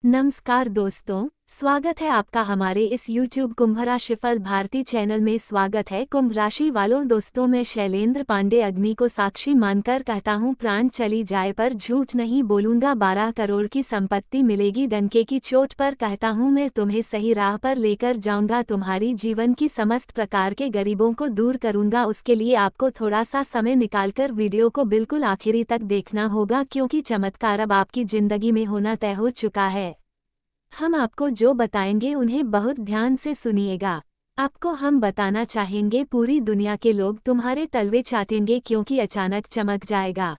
नमस्कार दोस्तों, स्वागत है आपका हमारे इस YouTube कुंभ राशिफल भारती चैनल में। स्वागत है कुंभ राशि वालों। दोस्तों, मैं शैलेंद्र पांडे अग्नि को साक्षी मानकर कहता हूँ, प्राण चली जाए पर झूठ नहीं बोलूंगा। 12 करोड़ की संपत्ति मिलेगी, डंके की चोट पर कहता हूँ मैं तुम्हें सही राह पर लेकर जाऊंगा। तुम्हारी जीवन की समस्त प्रकार के गरीबों को दूर करूंगा। उसके लिए आपको थोड़ा सा समय निकालकर वीडियो को बिल्कुल आखिरी तक देखना होगा, क्योंकि चमत्कार अब आपकी जिंदगी में होना तय हो चुका है। हम आपको जो बताएंगे उन्हें बहुत ध्यान से सुनिएगा। आपको हम बताना चाहेंगे, पूरी दुनिया के लोग तुम्हारे तलवे चाटेंगे, क्योंकि अचानक चमक जाएगा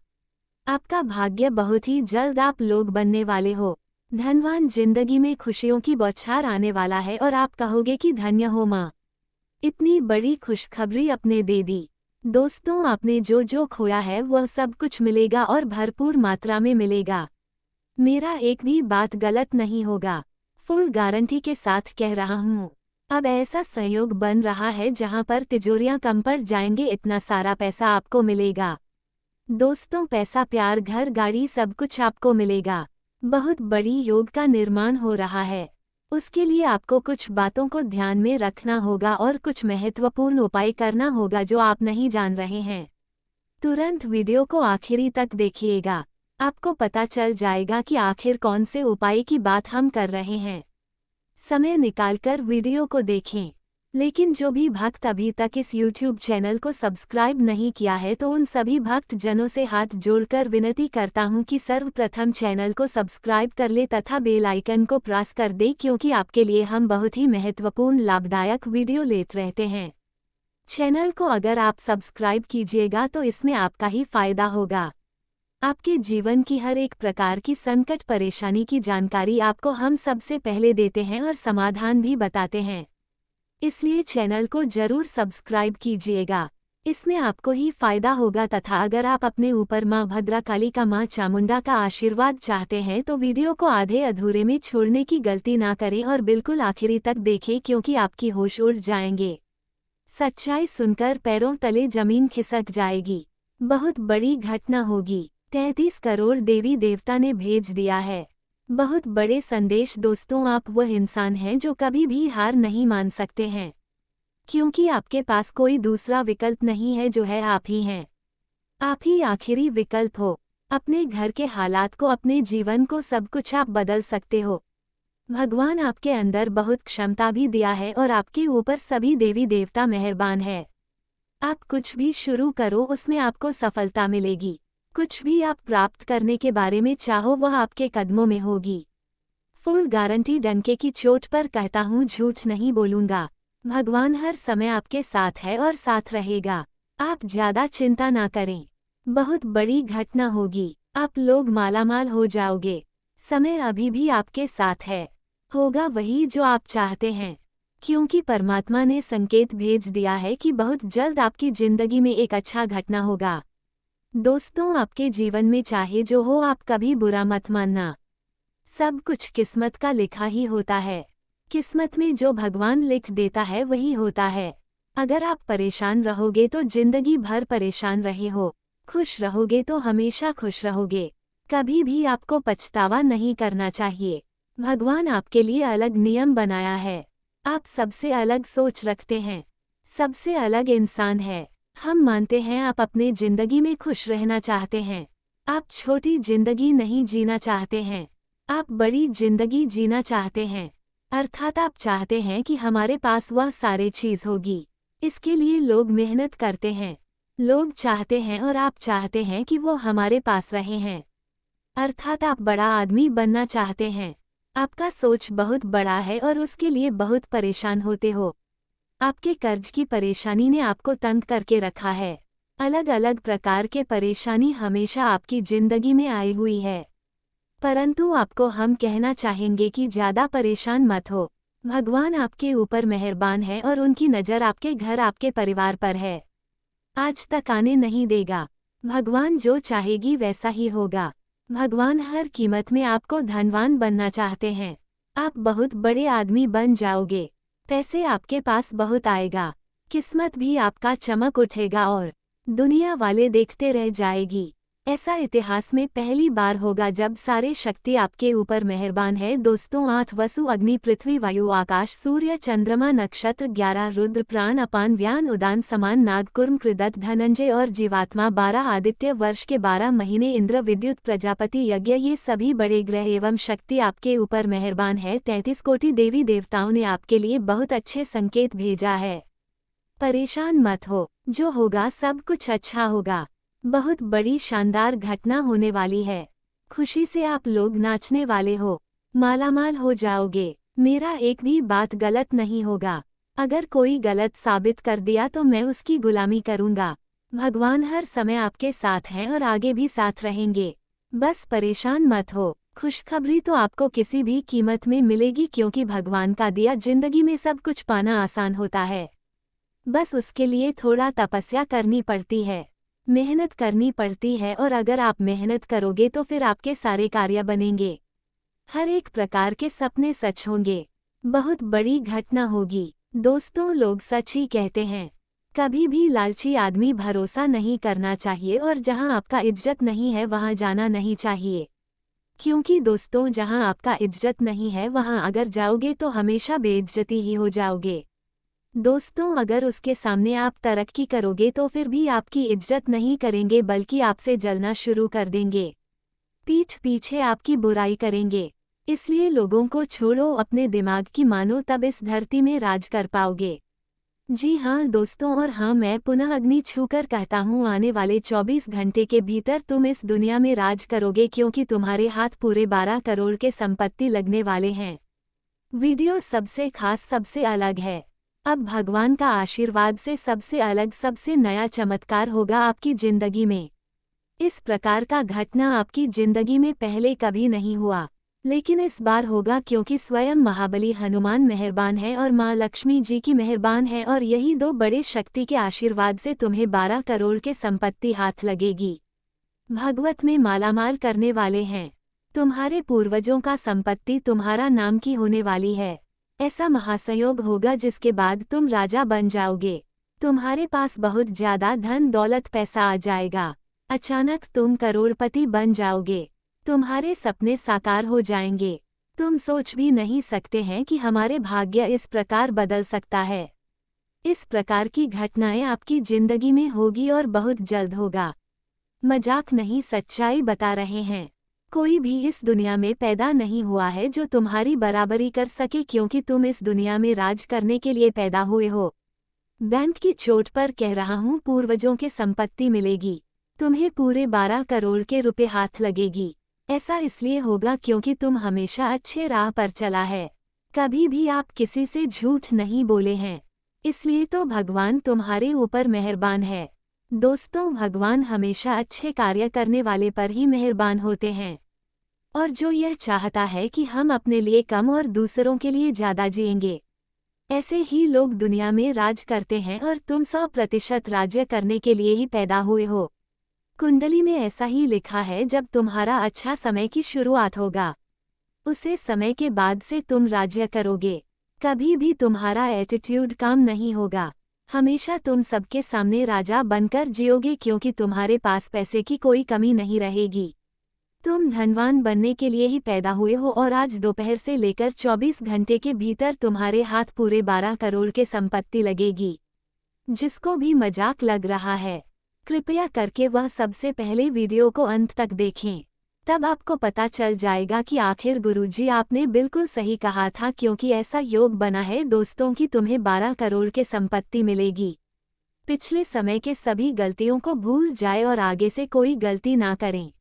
आपका भाग्य। बहुत ही जल्द आप लोग बनने वाले हो धनवान। जिंदगी में खुशियों की बौछार आने वाला है और आप कहोगे कि धन्य हो माँ, इतनी बड़ी खुशखबरी अपने दे दी। दोस्तों, आपने जो खोया है वह सब कुछ मिलेगा और भरपूर मात्रा में मिलेगा। मेरा एक भी बात गलत नहीं होगा, फुल गारंटी के साथ कह रहा हूँ। अब ऐसा संयोग बन रहा है जहाँ पर तिजोरियाँ कम पड़ जाएंगे, इतना सारा पैसा आपको मिलेगा। दोस्तों, पैसा, प्यार, घर, गाड़ी सब कुछ आपको मिलेगा। बहुत बड़ी योग का निर्माण हो रहा है। उसके लिए आपको कुछ बातों को ध्यान में रखना होगा और कुछ महत्वपूर्ण उपाय करना होगा जो आप नहीं जान रहे हैं। तुरंत वीडियो को आखिरी तक देखिएगा, आपको पता चल जाएगा कि आखिर कौन से उपाय की बात हम कर रहे हैं। समय निकालकर वीडियो को देखें। लेकिन जो भी भक्त अभी तक इस YouTube चैनल को सब्सक्राइब नहीं किया है, तो उन सभी भक्त जनों से हाथ जोड़कर विनती करता हूं कि सर्वप्रथम चैनल को सब्सक्राइब कर ले तथा बेल आइकन को प्रेस कर दे, क्योंकि आपके लिए हम बहुत ही महत्वपूर्ण लाभदायक वीडियो लेते रहते हैं। चैनल को अगर आप सब्सक्राइब कीजिएगा तो इसमें आपका ही फायदा होगा। आपके जीवन की हर एक प्रकार की संकट परेशानी की जानकारी आपको हम सबसे पहले देते हैं और समाधान भी बताते हैं। इसलिए चैनल को जरूर सब्सक्राइब कीजिएगा, इसमें आपको ही फायदा होगा। तथा अगर आप अपने ऊपर माँ भद्रकाली का, माँ चामुंडा का आशीर्वाद चाहते हैं तो वीडियो को आधे अधूरे में छोड़ने की गलती ना करें और बिल्कुल आखिरी तक देखें, क्योंकि आपकी होश उड़ जाएंगे। सच्चाई सुनकर पैरों तले जमीन खिसक जाएगी। बहुत बड़ी घटना होगी। 33 करोड़ देवी देवता ने भेज दिया है। बहुत बड़े संदेश। दोस्तों, आप वह इंसान हैं जो कभी भी हार नहीं मान सकते हैं, क्योंकि आपके पास कोई दूसरा विकल्प नहीं है, जो है आप ही हैं। आप ही आखिरी विकल्प हो। अपने घर के हालात को, अपने जीवन को, सब कुछ आप बदल सकते हो। भगवान आपके अंदर बहुत क्षमता भी दिया है और आपके ऊपर सभी देवी देवता मेहरबान है। आप कुछ भी शुरू करो, उसमें आपको सफलता मिलेगी। कुछ भी आप प्राप्त करने के बारे में चाहो, वह आपके कदमों में होगी। फुल गारंटी, डंके की चोट पर कहता हूँ, झूठ नहीं बोलूंगा। भगवान हर समय आपके साथ है और साथ रहेगा। आप ज्यादा चिंता ना करें, बहुत बड़ी घटना होगी। आप लोग मालामाल हो जाओगे। समय अभी भी आपके साथ है। होगा वही जो आप चाहते हैं, क्योंकि परमात्मा ने संकेत भेज दिया है कि बहुत जल्द आपकी जिंदगी में एक अच्छा घटना होगा। दोस्तों, आपके जीवन में चाहे जो हो, आप कभी बुरा मत मानना। सब कुछ किस्मत का लिखा ही होता है। किस्मत में जो भगवान लिख देता है वही होता है। अगर आप परेशान रहोगे तो जिंदगी भर परेशान रहे हो, खुश रहोगे तो हमेशा खुश रहोगे। कभी भी आपको पछतावा नहीं करना चाहिए। भगवान आपके लिए अलग नियम बनाया है। आप सबसे अलग सोच रखते हैं, सबसे अलग इंसान है। हम मानते हैं आप अपने जिंदगी में खुश रहना चाहते हैं। आप छोटी जिंदगी नहीं जीना चाहते हैं, आप बड़ी जिंदगी जीना चाहते हैं। अर्थात आप चाहते हैं कि हमारे पास वह सारे चीज होगी। इसके लिए लोग मेहनत करते हैं, लोग चाहते हैं और आप चाहते हैं कि वो हमारे पास रहे हैं। अर्थात आप बड़ा आदमी बनना चाहते हैं। आपका सोच बहुत बड़ा है और उसके लिए बहुत परेशान होते हो। आपके कर्ज की परेशानी ने आपको तंग करके रखा है। अलग अलग प्रकार के परेशानी हमेशा आपकी जिंदगी में आई हुई है, परंतु आपको हम कहना चाहेंगे कि ज्यादा परेशान मत हो। भगवान आपके ऊपर मेहरबान है और उनकी नज़र आपके घर, आपके परिवार पर है। आज तक आने नहीं देगा। भगवान जो चाहेगी वैसा ही होगा। भगवान हर कीमत में आपको धनवान बनना चाहते हैं। आप बहुत बड़े आदमी बन जाओगे। पैसे आपके पास बहुत आएगा। किस्मत भी आपका चमक उठेगा और दुनिया वाले देखते रह जाएगी। ऐसा इतिहास में पहली बार होगा जब सारे शक्ति आपके ऊपर मेहरबान है। दोस्तों 8 वसु अग्नि पृथ्वी वायु आकाश सूर्य चंद्रमा नक्षत्र 11 रुद्र प्राण अपान व्यान उदान समान नाग कुर्म कृदत्त धनंजय और जीवात्मा 12 आदित्य वर्ष के 12 महीने इंद्र विद्युत प्रजापति यज्ञ ये सभी बड़े ग्रह एवं शक्ति आपके ऊपर मेहरबान है। 33 कोटि देवी देवताओं ने आपके लिए बहुत अच्छे संकेत भेजा है। परेशान मत हो, जो होगा सब कुछ अच्छा होगा। बहुत बड़ी शानदार घटना होने वाली है। खुशी से आप लोग नाचने वाले हो, मालामाल हो जाओगे। मेरा एक भी बात गलत नहीं होगा। अगर कोई गलत साबित कर दिया तो मैं उसकी गुलामी करूंगा। भगवान हर समय आपके साथ हैं और आगे भी साथ रहेंगे। बस परेशान मत हो। खुशखबरी तो आपको किसी भी कीमत में मिलेगी, क्योंकि भगवान का दिया जिंदगी में सब कुछ पाना आसान होता है। बस उसके लिए थोड़ा तपस्या करनी पड़ती है, मेहनत करनी पड़ती है, और अगर आप मेहनत करोगे तो फिर आपके सारे कार्य बनेंगे। हर एक प्रकार के सपने सच होंगे। बहुत बड़ी घटना होगी। दोस्तों लोग सच ही कहते हैं, कभी भी लालची आदमी भरोसा नहीं करना चाहिए, और जहां आपका इज्जत नहीं है वहां जाना नहीं चाहिए। क्योंकि दोस्तों जहां आपका इज्जत नहीं है वहां अगर जाओगे तो हमेशा बेइज्जती ही हो जाओगे। दोस्तों अगर उसके सामने आप तरक्की करोगे तो फिर भी आपकी इज्जत नहीं करेंगे, बल्कि आपसे जलना शुरू कर देंगे, पीठ पीछे आपकी बुराई करेंगे। इसलिए लोगों को छोड़ो, अपने दिमाग की मानो, तब इस धरती में राज कर पाओगे। जी हाँ दोस्तों, और हाँ मैं पुनः अग्नि छूकर कहता हूँ, आने वाले 24 घंटे के भीतर तुम इस दुनिया में राज करोगे, क्योंकि तुम्हारे हाथ पूरे 12 करोड़ के संपत्ति लगने वाले हैं। वीडियो सबसे खास सबसे अलग है। अब भगवान का आशीर्वाद से सबसे अलग सबसे नया चमत्कार होगा आपकी जिंदगी में। इस प्रकार का घटना आपकी जिंदगी में पहले कभी नहीं हुआ, लेकिन इस बार होगा, क्योंकि स्वयं महाबली हनुमान मेहरबान है और माँ लक्ष्मी जी की मेहरबान है, और यही दो बड़े शक्ति के आशीर्वाद से तुम्हें 12 करोड़ के संपत्ति हाथ लगेगी। भगवत में मालामाल करने वाले हैं। तुम्हारे पूर्वजों का संपत्ति तुम्हारा नाम की होने वाली है। ऐसा महासंयोग होगा जिसके बाद तुम राजा बन जाओगे। तुम्हारे पास बहुत ज्यादा धन दौलत पैसा आ जाएगा। अचानक तुम करोड़पति बन जाओगे। तुम्हारे सपने साकार हो जाएंगे। तुम सोच भी नहीं सकते हैं कि हमारे भाग्य इस प्रकार बदल सकता है। इस प्रकार की घटनाएं आपकी जिंदगी में होगी और बहुत जल्द होगा। मजाक नहीं, सच्चाई बता रहे हैं। कोई भी इस दुनिया में पैदा नहीं हुआ है जो तुम्हारी बराबरी कर सके, क्योंकि तुम इस दुनिया में राज करने के लिए पैदा हुए हो। बैंक की चोट पर कह रहा हूँ, पूर्वजों के संपत्ति मिलेगी। तुम्हें पूरे 12 करोड़ के रुपए हाथ लगेगी। ऐसा इसलिए होगा क्योंकि तुम हमेशा अच्छे राह पर चला है, कभी भी आप किसी से झूठ नहीं बोले हैं, इसलिए तो भगवान तुम्हारे ऊपर मेहरबान है। दोस्तों भगवान हमेशा अच्छे कार्य करने वाले पर ही मेहरबान होते हैं, और जो यह चाहता है कि हम अपने लिए कम और दूसरों के लिए ज़्यादा जिएंगे, ऐसे ही लोग दुनिया में राज करते हैं, और तुम 100% राज्य करने के लिए ही पैदा हुए हो। कुंडली में ऐसा ही लिखा है, जब तुम्हारा अच्छा समय की शुरुआत होगा, उसे समय के बाद से तुम राज्य करोगे। कभी भी तुम्हारा एटीट्यूड काम नहीं होगा। हमेशा तुम सबके सामने राजा बनकर जियोगे, क्योंकि तुम्हारे पास पैसे की कोई कमी नहीं रहेगी। तुम धनवान बनने के लिए ही पैदा हुए हो, और आज दोपहर से लेकर 24 घंटे के भीतर तुम्हारे हाथ पूरे 12 करोड़ के संपत्ति लगेगी। जिसको भी मजाक लग रहा है, कृपया करके वह सबसे पहले वीडियो को अंत तक देखें, तब आपको पता चल जाएगा कि आखिर गुरुजी आपने बिल्कुल सही कहा था, क्योंकि ऐसा योग बना है दोस्तों कि तुम्हें 12 करोड़ के संपत्ति मिलेगी। पिछले समय के सभी गलतियों को भूल जाए और आगे से कोई गलती ना करें।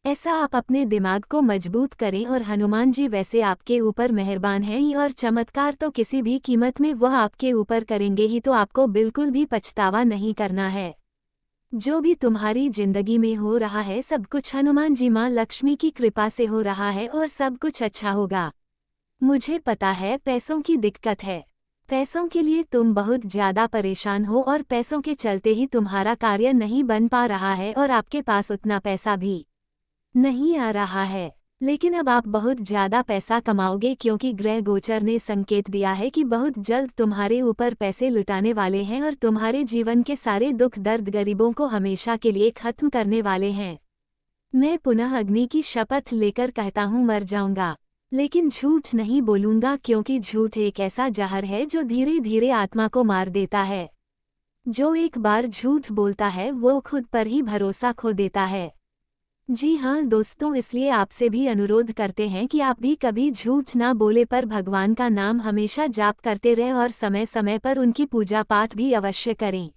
ऐसा आप अपने दिमाग को मजबूत करें, और हनुमान जी वैसे आपके ऊपर मेहरबान हैं, और चमत्कार तो किसी भी कीमत में वह आपके ऊपर करेंगे ही, तो आपको बिल्कुल भी पछतावा नहीं करना है। जो भी तुम्हारी जिंदगी में हो रहा है, सब कुछ हनुमान जी माँ लक्ष्मी की कृपा से हो रहा है, और सब कुछ अच्छा होगा। मुझे पता है पैसों की दिक्कत है, पैसों के लिए तुम बहुत ज्यादा परेशान हो, और पैसों के चलते ही तुम्हारा कार्य नहीं बन पा रहा है, और आपके पास उतना पैसा भी नहीं आ रहा है। लेकिन अब आप बहुत ज्यादा पैसा कमाओगे, क्योंकि ग्रह गोचर ने संकेत दिया है कि बहुत जल्द तुम्हारे ऊपर पैसे लुटाने वाले हैं, और तुम्हारे जीवन के सारे दुख दर्द गरीबों को हमेशा के लिए खत्म करने वाले हैं। मैं पुनः अग्नि की शपथ लेकर कहता हूँ मर जाऊंगा, लेकिन झूठ नहीं बोलूंगा क्योंकि झूठ एक ऐसा जहर है जो धीरे धीरे आत्मा को मार देता है। जो एक बार झूठ बोलता है वो खुद पर ही भरोसा खो देता है। जी हाँ दोस्तों, इसलिए आपसे भी अनुरोध करते हैं कि आप भी कभी झूठ ना बोले पर भगवान का नाम हमेशा जाप करते रहें और समय समय पर उनकी पूजा पाठ भी अवश्य करें।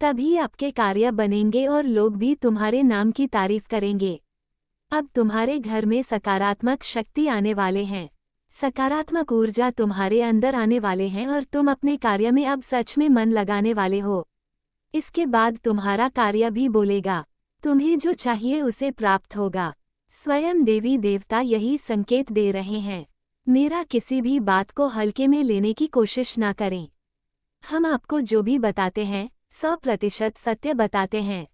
तभी आपके कार्य बनेंगे और लोग भी तुम्हारे नाम की तारीफ करेंगे। अब तुम्हारे घर में सकारात्मक शक्ति आने वाले हैं, सकारात्मक ऊर्जा तुम्हारे अंदर आने वाले हैं और तुम अपने कार्य में अब सच में मन लगाने वाले हो। इसके बाद तुम्हारा कार्य भी बोलेगा, तुम्हें जो चाहिए उसे प्राप्त होगा। स्वयं देवी देवता यही संकेत दे रहे हैं। मेरा किसी भी बात को हल्के में लेने की कोशिश ना करें। हम आपको जो भी बताते हैं 100% सत्य बताते हैं।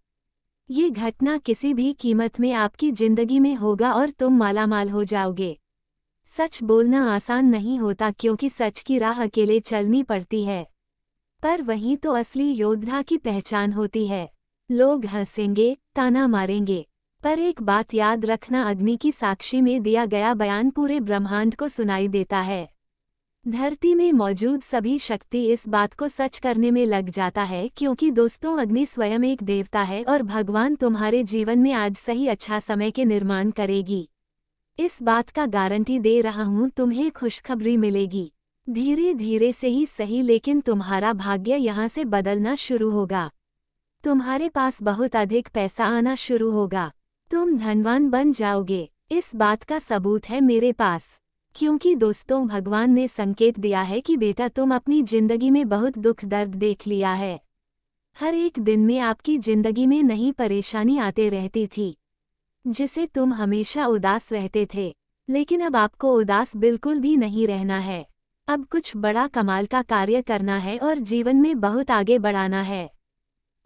ये घटना किसी भी कीमत में आपकी जिंदगी में होगा और तुम मालामाल हो जाओगे। सच बोलना आसान नहीं होता क्योंकि सच की राह अकेले चलनी पड़ती है, पर वही तो असली योद्धा की पहचान होती है। लोग हंसेंगे, ताना मारेंगे, पर एक बात याद रखना, अग्नि की साक्षी में दिया गया बयान पूरे ब्रह्मांड को सुनाई देता है। धरती में मौजूद सभी शक्ति इस बात को सच करने में लग जाता है क्योंकि दोस्तों अग्नि स्वयं एक देवता है और भगवान तुम्हारे जीवन में आज सही अच्छा समय के निर्माण करेगी। इस बात का गारंटी दे रहा हूँ, तुम्हें खुशखबरी मिलेगी। धीरे धीरे से ही सही, लेकिन तुम्हारा भाग्य यहाँ से बदलना शुरू होगा। तुम्हारे पास बहुत अधिक पैसा आना शुरू होगा, तुम धनवान बन जाओगे। इस बात का सबूत है मेरे पास, क्योंकि दोस्तों भगवान ने संकेत दिया है कि बेटा तुम अपनी जिंदगी में बहुत दुख दर्द देख लिया है। हर एक दिन में आपकी जिंदगी में नई परेशानी आते रहती थी, जिसे तुम हमेशा उदास रहते थे, लेकिन अब आपको उदास बिल्कुल भी नहीं रहना है। अब कुछ बड़ा कमाल का कार्य करना है और जीवन में बहुत आगे बढ़ाना है।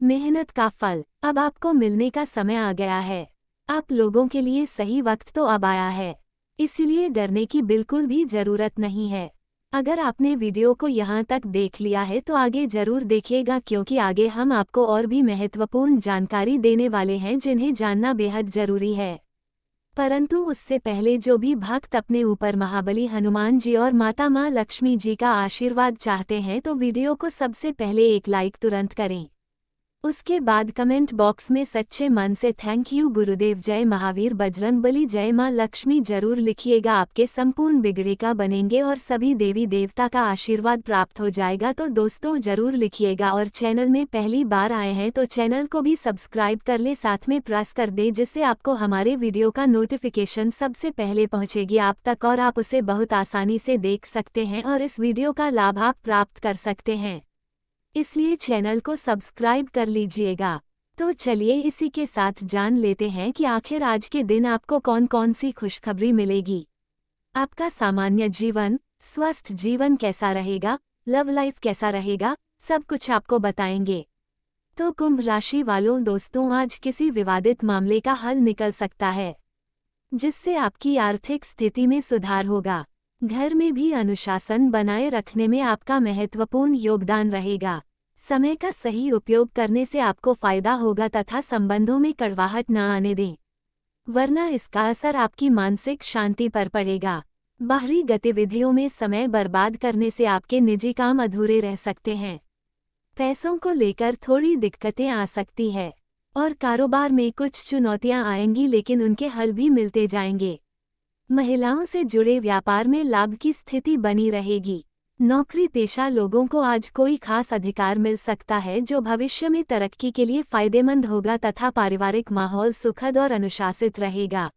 मेहनत का फल अब आपको मिलने का समय आ गया है। आप लोगों के लिए सही वक्त तो अब आया है, इसलिए डरने की बिल्कुल भी जरूरत नहीं है। अगर आपने वीडियो को यहाँ तक देख लिया है तो आगे जरूर देखिएगा, क्योंकि आगे हम आपको और भी महत्वपूर्ण जानकारी देने वाले हैं जिन्हें जानना बेहद जरूरी है। परंतु उससे पहले जो भी भक्त अपने ऊपर महाबली हनुमान जी और माता माँ लक्ष्मी जी का आशीर्वाद चाहते हैं तो वीडियो को सबसे पहले एक लाइक तुरंत करें। उसके बाद कमेंट बॉक्स में सच्चे मन से थैंक यू गुरुदेव, जय महावीर, बजरंगबली, जय मां लक्ष्मी जरूर लिखिएगा। आपके संपूर्ण बिगड़े का बनेंगे और सभी देवी देवता का आशीर्वाद प्राप्त हो जाएगा। तो दोस्तों जरूर लिखिएगा, और चैनल में पहली बार आए हैं तो चैनल को भी सब्सक्राइब कर ले, साथ में प्रेस कर दे, जिससे आपको हमारे वीडियो का नोटिफिकेशन सबसे पहले पहुंचेगी आप तक और आप उसे बहुत आसानी से देख सकते हैं और इस वीडियो का लाभ आप प्राप्त कर सकते हैं। इसलिए चैनल को सब्सक्राइब कर लीजिएगा। तो चलिए इसी के साथ जान लेते हैं कि आखिर आज के दिन आपको कौन कौन सी खुशखबरी मिलेगी। आपका सामान्य जीवन, स्वस्थ जीवन कैसा रहेगा, लव लाइफ कैसा रहेगा, सब कुछ आपको बताएंगे। तो कुंभ राशि वालों दोस्तों, आज किसी विवादित मामले का हल निकल सकता है, जिससे आपकी आर्थिक स्थिति में सुधार होगा। घर में भी अनुशासन बनाए रखने में आपका महत्वपूर्ण योगदान रहेगा। समय का सही उपयोग करने से आपको फायदा होगा तथा संबंधों में कड़वाहट न आने दें, वरना इसका असर आपकी मानसिक शांति पर पड़ेगा। बाहरी गतिविधियों में समय बर्बाद करने से आपके निजी काम अधूरे रह सकते हैं। पैसों को लेकर थोड़ी दिक्कतें आ सकती है और कारोबार में कुछ चुनौतियां आएंगी, लेकिन उनके हल भी मिलते जाएंगे। महिलाओं से जुड़े व्यापार में लाभ की स्थिति बनी रहेगी। नौकरी पेशा लोगों को आज कोई खास अधिकार मिल सकता है जो भविष्य में तरक्की के लिए फायदेमंद होगा तथा पारिवारिक माहौल सुखद और अनुशासित रहेगा।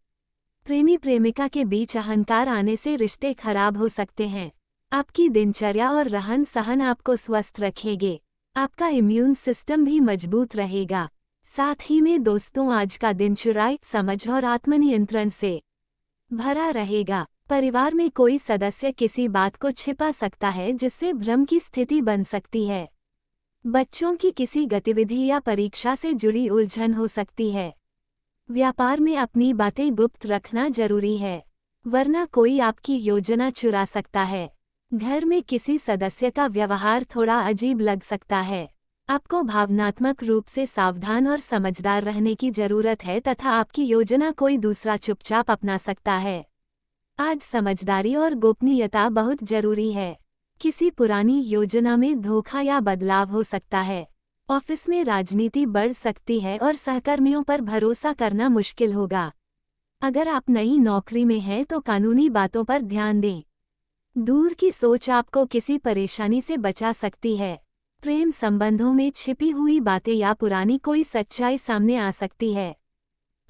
प्रेमी प्रेमिका के बीच अहंकार आने से रिश्ते खराब हो सकते हैं। आपकी दिनचर्या और रहन सहन आपको स्वस्थ रखेंगे। आपका इम्यून सिस्टम भी मजबूत रहेगा। साथ ही में दोस्तों आज का दिन चुराई, समझ और आत्मनियंत्रण से भरा रहेगा। परिवार में कोई सदस्य किसी बात को छिपा सकता है जिससे भ्रम की स्थिति बन सकती है। बच्चों की किसी गतिविधि या परीक्षा से जुड़ी उलझन हो सकती है। व्यापार में अपनी बातें गुप्त रखना जरूरी है, वरना कोई आपकी योजना चुरा सकता है। घर में किसी सदस्य का व्यवहार थोड़ा अजीब लग सकता है। आपको भावनात्मक रूप से सावधान और समझदार रहने की जरूरत है तथा आपकी योजना कोई दूसरा चुपचाप अपना सकता है। आज समझदारी और गोपनीयता बहुत जरूरी है। किसी पुरानी योजना में धोखा या बदलाव हो सकता है। ऑफिस में राजनीति बढ़ सकती है और सहकर्मियों पर भरोसा करना मुश्किल होगा। अगर आप नई नौकरी में हैं तो कानूनी बातों पर ध्यान दें। दूर की सोच आपको किसी परेशानी से बचा सकती है। प्रेम संबंधों में छिपी हुई बातें या पुरानी कोई सच्चाई सामने आ सकती है।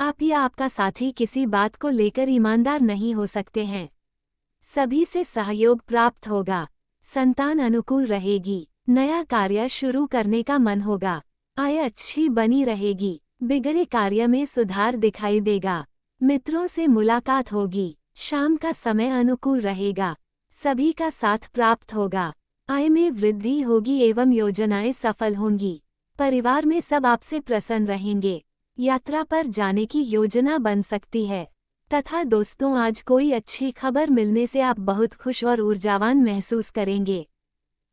आप या आपका साथी किसी बात को लेकर ईमानदार नहीं हो सकते हैं। सभी से सहयोग प्राप्त होगा। संतान अनुकूल रहेगी। नया कार्य शुरू करने का मन होगा। आय अच्छी बनी रहेगी। बिगड़े कार्य में सुधार दिखाई देगा। मित्रों से मुलाकात होगी। शाम का समय अनुकूल रहेगा। सभी का साथ प्राप्त होगा। आय में वृद्धि होगी एवं योजनाएं सफल होंगी। परिवार में सब आपसे प्रसन्न रहेंगे। यात्रा पर जाने की योजना बन सकती है। तथा दोस्तों, आज कोई अच्छी खबर मिलने से आप बहुत खुश और ऊर्जावान महसूस करेंगे।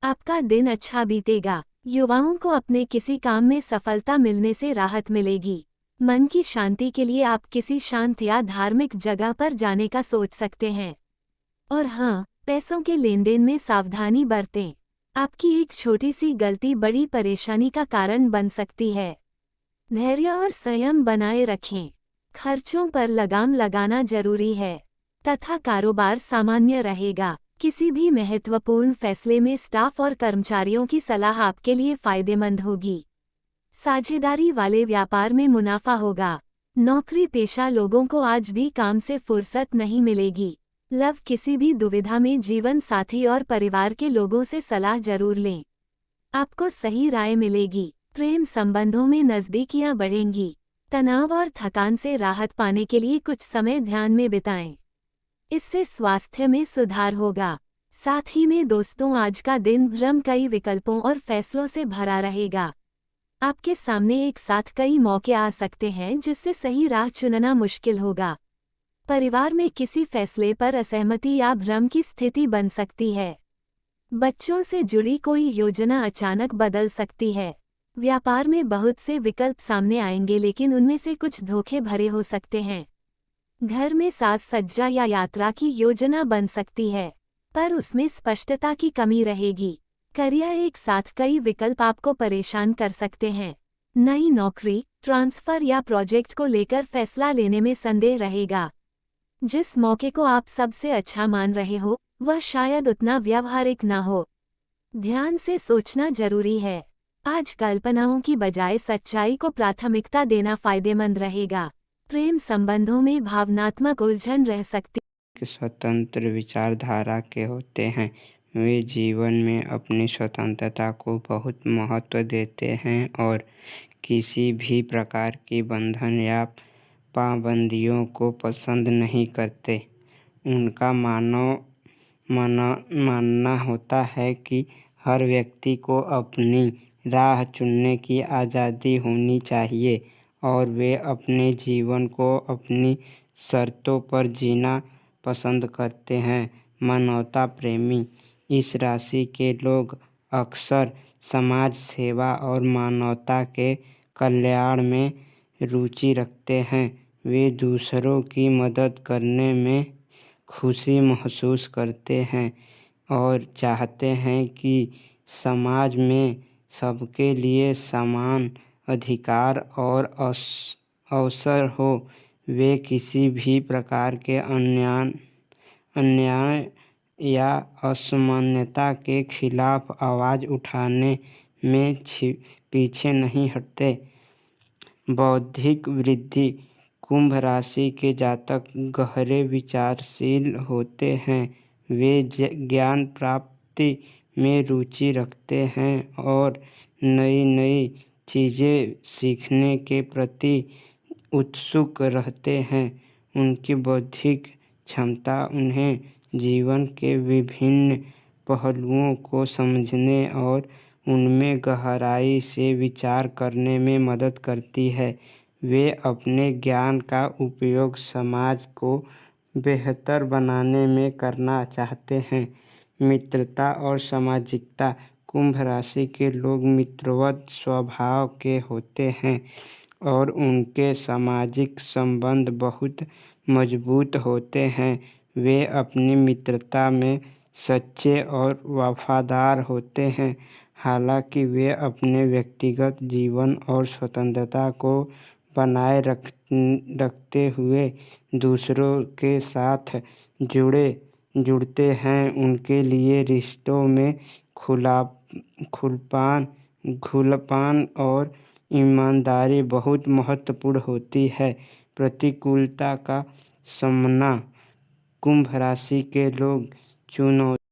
आपका दिन अच्छा बीतेगा। युवाओं को अपने किसी काम में सफलता मिलने से राहत मिलेगी। मन की शांति के लिए आप किसी शांत या धार्मिक जगह पर जाने का सोच सकते हैं। और हाँ, पैसों के लेनदेन में सावधानी बरतें। आपकी एक छोटी सी गलती बड़ी परेशानी का कारण बन सकती है। धैर्य और संयम बनाए रखें। खर्चों पर लगाम लगाना जरूरी है। तथा कारोबार सामान्य रहेगा। किसी भी महत्वपूर्ण फैसले में स्टाफ और कर्मचारियों की सलाह आपके लिए फायदेमंद होगी। साझेदारी वाले व्यापार में मुनाफा होगा। नौकरी पेशा लोगों को आज भी काम से फुर्सत नहीं मिलेगी। लव किसी भी दुविधा में जीवन साथी और परिवार के लोगों से सलाह जरूर लें। आपको सही राय मिलेगी। प्रेम संबंधों में नज़दीकियां बढ़ेंगी। तनाव और थकान से राहत पाने के लिए कुछ समय ध्यान में बिताएं। इससे स्वास्थ्य में सुधार होगा। साथ ही में दोस्तों, आज का दिन भ्रम कई विकल्पों और फैसलों से भरा रहेगा। आपके सामने एक साथ कई मौके आ सकते हैं जिससे सही राह चुनना मुश्किल होगा। परिवार में किसी फैसले पर असहमति या भ्रम की स्थिति बन सकती है। बच्चों से जुड़ी कोई योजना अचानक बदल सकती है। व्यापार में बहुत से विकल्प सामने आएंगे लेकिन उनमें से कुछ धोखे भरे हो सकते हैं। घर में साज सज्जा या यात्रा की योजना बन सकती है, पर उसमें स्पष्टता की कमी रहेगी। करियर एक साथ कई विकल्प आपको परेशान कर सकते हैं। नई नौकरी, ट्रांसफर या प्रोजेक्ट को लेकर फैसला लेने में संदेह रहेगा। जिस मौके को आप सबसे अच्छा मान रहे हो, वह शायद उतना व्यावहारिक ना हो। ध्यान से सोचना जरूरी है। आज कल्पनाओं की बजाय सच्चाई को प्राथमिकता देना फायदेमंद रहेगा। प्रेम संबंधों में भावनात्मक उलझन रह सकती के स्वतंत्र विचारधारा के होते हैं। वे जीवन में अपनी स्वतंत्रता को बहुत महत्व देते हैं और किसी भी प्रकार की बंधन या पाबंदियों को पसंद नहीं करते। उनका मानना होता है कि हर व्यक्ति को अपनी राह चुनने की आज़ादी होनी चाहिए और वे अपने जीवन को अपनी शर्तों पर जीना पसंद करते हैं। मानवता प्रेमी इस राशि के लोग अक्सर समाज सेवा और मानवता के कल्याण में रुचि रखते हैं। वे दूसरों की मदद करने में खुशी महसूस करते हैं और चाहते हैं कि समाज में सबके लिए समान अधिकार और अवसर हो। वे किसी भी प्रकार के अन्याय या असमानता के खिलाफ आवाज़ उठाने में पीछे नहीं हटते। बौद्धिक वृद्धि कुंभ राशि के जातक गहरे विचारशील होते हैं। वे ज्ञान प्राप्ति में रुचि रखते हैं और नई नई चीज़ें सीखने के प्रति उत्सुक रहते हैं। उनकी बौद्धिक क्षमता उन्हें जीवन के विभिन्न पहलुओं को समझने और उनमें गहराई से विचार करने में मदद करती है। वे अपने ज्ञान का उपयोग समाज को बेहतर बनाने में करना चाहते हैं। मित्रता और सामाजिकता कुंभ राशि के लोग मित्रवत स्वभाव के होते हैं और उनके सामाजिक संबंध बहुत मजबूत होते हैं। वे अपनी मित्रता में सच्चे और वफादार होते हैं। हालांकि वे अपने व्यक्तिगत जीवन और स्वतंत्रता को बनाए रखते हुए दूसरों के साथ जुड़ते हैं। उनके लिए रिश्तों में खुलापन और ईमानदारी बहुत महत्वपूर्ण होती है। प्रतिकूलता का सामना कुंभ राशि के लोग चुनौती